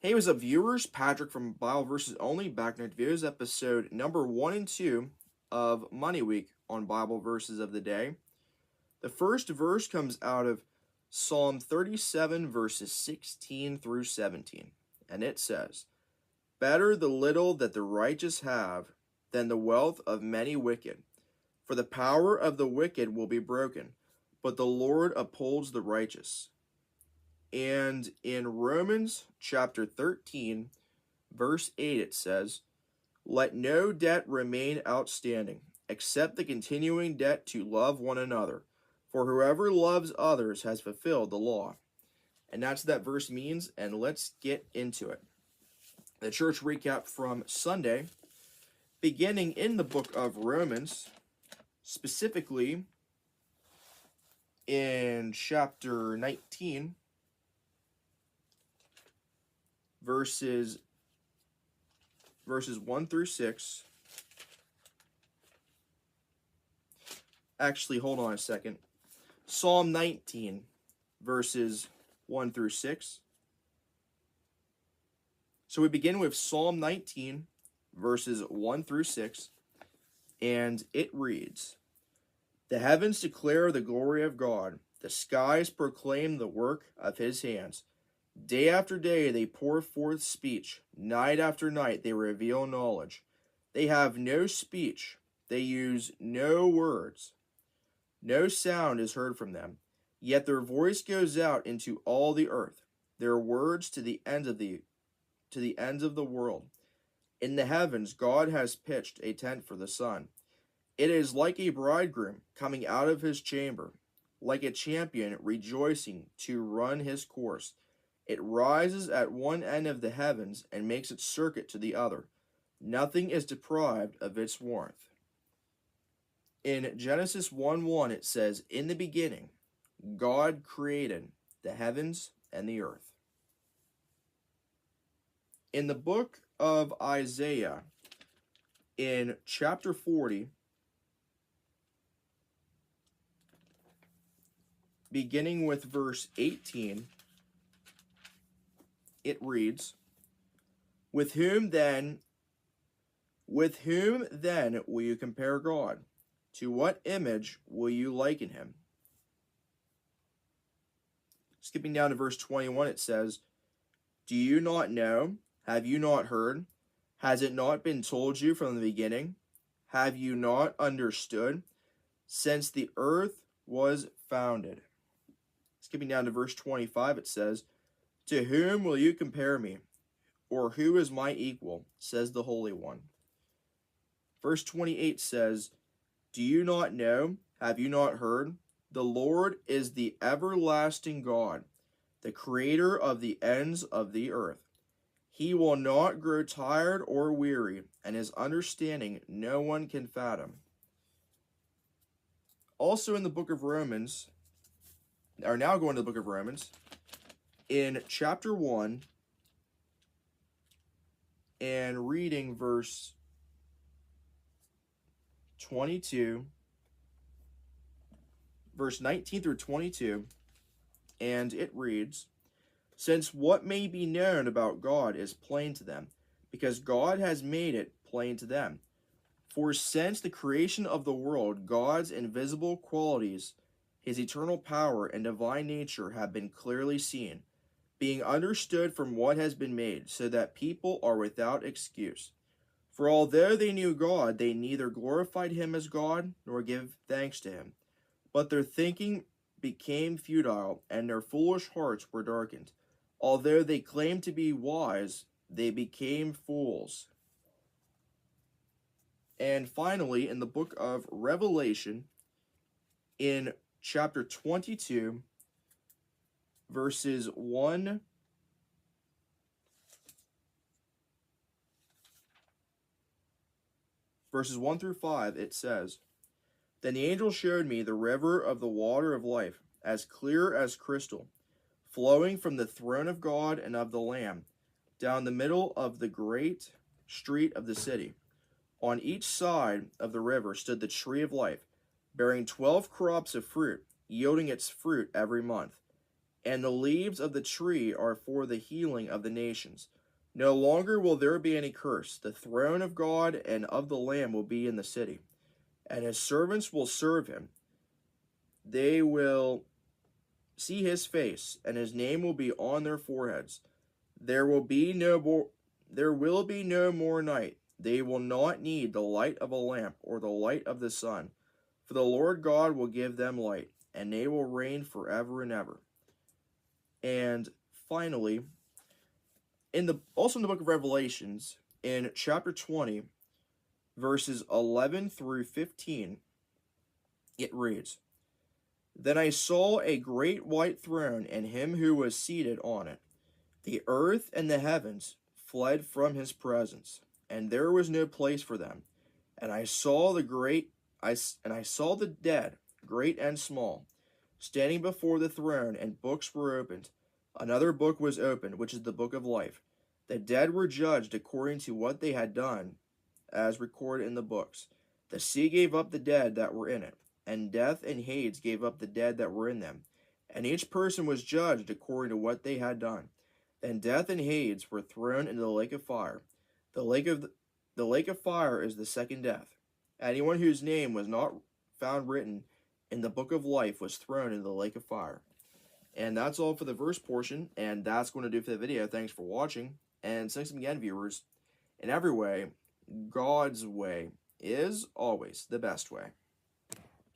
Hey, what's up, viewers? Patrick from Bible Verses Only, back in videos, episode number 1 and 2 of Money Week on Bible Verses of the Day. The first verse comes out of Psalm 37, verses 16 through 17, and it says, "Better the little that the righteous have than the wealth of many wicked. For the power of the wicked will be broken, but the Lord upholds the righteous." And in Romans chapter 13, verse 8, it says, "Let no debt remain outstanding, except the continuing debt to love one another. For whoever loves others has fulfilled the law." And that's what that verse means, and let's get into it. The church recap from Sunday, beginning in the book of Romans, specifically in chapter 19, verses 1 through 6. Actually, hold on a second. Psalm 19, verses 1 through 6. So we begin with Psalm 19, verses 1 through 6, and it reads, "The heavens declare the glory of God, the skies proclaim the work of his hands. Day after day they pour forth speech, night after night they reveal knowledge. They have no speech, they use no words. No sound is heard from them, yet their voice goes out into all the earth, their words to the ends of the world. In the heavens God has pitched a tent for the sun. It is like a bridegroom coming out of his chamber, like a champion rejoicing to run his course. It rises at one end of the heavens and makes its circuit to the other. Nothing is deprived of its warmth." In Genesis 1:1 it says, "In the beginning, God created the heavens and the earth." In the book of Isaiah, in chapter 40, beginning with verse 18, it reads, With whom then will you compare God? To what image will you liken him?" Skipping down to verse 21, it says, "Do you not know? Have you not heard? Has it not been told you from the beginning? Have you not understood? Since the earth was founded." Skipping down to verse 25, it says, "To whom will you compare me? Or who is my equal? Says the Holy One." Verse 28 says, "Do you not know? Have you not heard? The Lord is the everlasting God, the creator of the ends of the earth. He will not grow tired or weary, and his understanding no one can fathom." Also in the book of Romans, or now going to the book of Romans, in chapter 1, and reading verse 22, verse 19 through 22, and it reads, "Since what may be known about God is plain to them, because God has made it plain to them. For since the creation of the world, God's invisible qualities, his eternal power and divine nature have been clearly seen, being understood from what has been made, so that people are without excuse. For although they knew God, they neither glorified him as God nor gave thanks to him. But their thinking became futile, and their foolish hearts were darkened. Although they claimed to be wise, they became fools." And finally, in the book of Revelation, in chapter 22, verses 1 through 5, it says, "Then the angel showed me the river of the water of life, as clear as crystal, flowing from the throne of God and of the Lamb, down the middle of the great street of the city. On each side of the river stood the tree of life, bearing 12 crops of fruit, yielding its fruit every month. and the leaves of the tree are for the healing of the nations. No longer will there be any curse. The throne of God and of the Lamb will be in the city, and his servants will serve him. They will see his face, and his name will be on their foreheads. There will be no more night. They will not need the light of a lamp or the light of the sun, for the Lord God will give them light, and they will reign forever and ever. And finally, also in the book of Revelations, in chapter 20, verses 11 through 15, it reads, Then I saw a great white throne and him who was seated on it. The earth and the heavens fled from his presence, and there was no place for them. And I saw the dead, great and small, standing before the throne, and books were opened. Another book was opened, which is the book of life. The dead were judged according to what they had done, as recorded in the books. The sea gave up the dead that were in it, and death and Hades gave up the dead that were in them. And each person was judged according to what they had done. Then death and Hades were thrown into the lake of fire. The lake of fire is the second death. Anyone whose name was not found written in the book of life was thrown into the lake of fire. And that's all for the verse portion, and that's going to do for the video. Thanks for watching, and thanks again, viewers. In every way, God's way is always the best way.